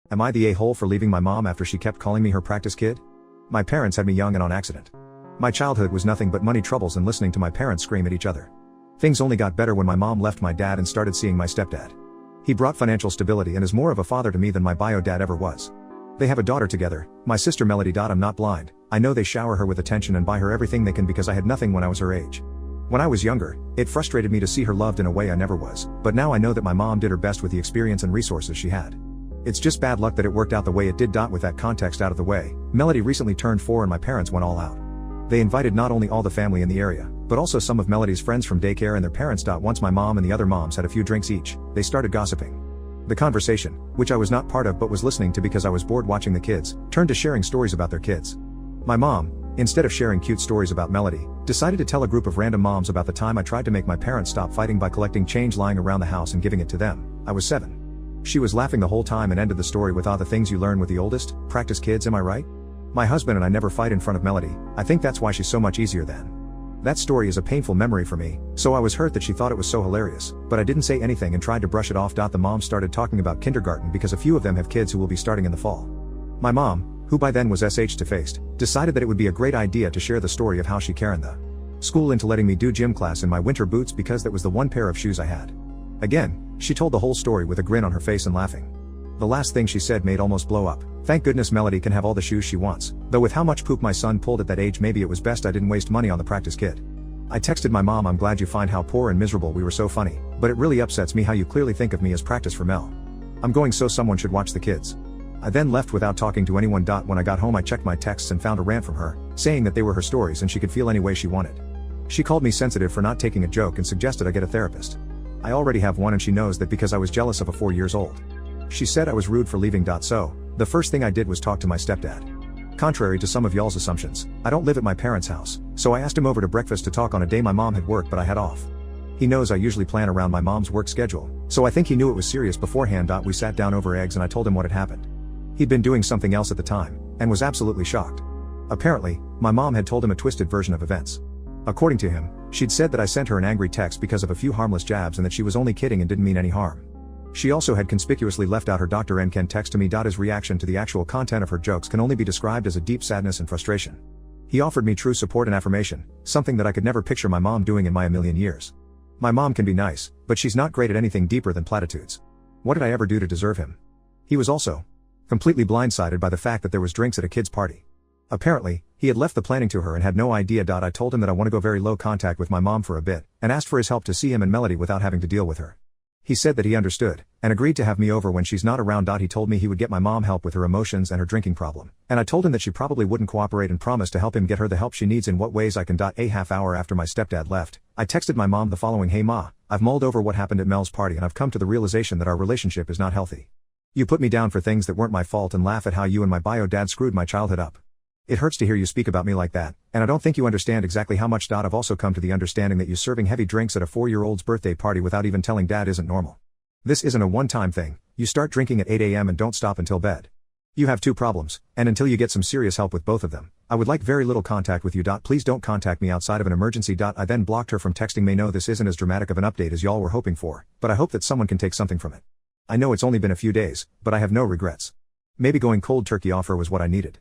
Am I the a-hole for leaving my mom after she kept calling me her practice kid? My parents had me young and on accident. My childhood was nothing but money troubles and listening to my parents scream at each other. Things only got better when my mom left my dad and started seeing my stepdad. He brought financial stability and is more of a father to me than my bio dad ever was. They have a daughter together, my sister Melody. I'm not blind, I know they shower her with attention and buy her everything they can because I had nothing when I was her age. When I was younger, it frustrated me to see her loved in a way I never was, but now I know that my mom did her best with the experience and resources she had. It's just bad luck that it worked out the way it did. With that context out of the way, Melody recently turned 4 and my parents went all out. They invited not only all the family in the area, but also some of Melody's friends from daycare and their parents. Once my mom and the other moms had a few drinks each, they started gossiping. The conversation, which I was not part of but was listening to because I was bored watching the kids, turned to sharing stories about their kids. My mom, instead of sharing cute stories about Melody, decided to tell a group of random moms about the time I tried to make my parents stop fighting by collecting change lying around the house and giving it to them. I was 7. She was laughing the whole time and ended the story with, "Ah, the things you learn with the oldest, practice kids, am I right? My husband and I never fight in front of Melody, I think that's why she's so much easier than." That story is a painful memory for me, so I was hurt that she thought it was so hilarious, but I didn't say anything and tried to brush it off. The moms started talking about kindergarten because a few of them have kids who will be starting in the fall. My mom, who by then was sh-faced, decided that it would be a great idea to share the story of how she carried the school into letting me do gym class in my winter boots because that was the one pair of shoes I had. Again, she told the whole story with a grin on her face and laughing. The last thing she said made almost blow up. Thank goodness Melody can have all the shoes she wants, though with how much poop my son pulled at that age maybe it was best I didn't waste money on the practice kid. I texted my mom, "I'm glad you find how poor and miserable we were, so funny, but it really upsets me how you clearly think of me as practice for Mel. I'm going, so someone should watch the kids." I then left without talking to anyone. When I got home I checked my texts and found a rant from her, saying that they were her stories and she could feel any way she wanted. She called me sensitive for not taking a joke and suggested I get a therapist. I already have one and she knows that because I was jealous of a 4 years old. She said I was rude for leaving. So, the first thing I did was talk to my stepdad. Contrary to some of y'all's assumptions, I don't live at my parents' house, so I asked him over to breakfast to talk on a day my mom had work but I had off. He knows I usually plan around my mom's work schedule, so I think he knew it was serious beforehand. We sat down over eggs and I told him what had happened. He'd been doing something else at the time, and was absolutely shocked. Apparently, my mom had told him a twisted version of events. According to him, she'd said that I sent her an angry text because of a few harmless jabs and that she was only kidding and didn't mean any harm. She also had conspicuously left out her Dr. N can text to me. His reaction to the actual content of her jokes can only be described as a deep sadness and frustration. He offered me true support and affirmation, something that I could never picture my mom doing in my million years. My mom can be nice, but she's not great at anything deeper than platitudes. What did I ever do to deserve him? He was also completely blindsided by the fact that there was drinks at a kid's party. Apparently, he had left the planning to her and had no idea. I told him that I want to go very low contact with my mom for a bit, and asked for his help to see him and Melody without having to deal with her. He said that he understood, and agreed to have me over when she's not around. He told me he would get my mom help with her emotions and her drinking problem, and I told him that she probably wouldn't cooperate and promised to help him get her the help she needs. In what ways I can. A half hour after my stepdad left, I texted my mom the following: "Hey Ma, I've mulled over what happened at Mel's party and I've come to the realization that our relationship is not healthy. You put me down for things that weren't my fault and laugh at how you and my bio dad screwed my childhood up. It hurts to hear you speak about me like that, and I don't think you understand exactly how much. I've also come to the understanding that you serving heavy drinks at a 4-year-old's birthday party without even telling dad isn't normal. This isn't a one-time thing. You start drinking at 8 a.m. and don't stop until bed. You have 2 problems, and until you get some serious help with both of them, I would like very little contact with you. Please don't contact me outside of an emergency. I then blocked her from texting me. No, this isn't as dramatic of an update as y'all were hoping for, but I hope that someone can take something from it. I know it's only been a few days, but I have no regrets. Maybe going cold turkey off her was what I needed.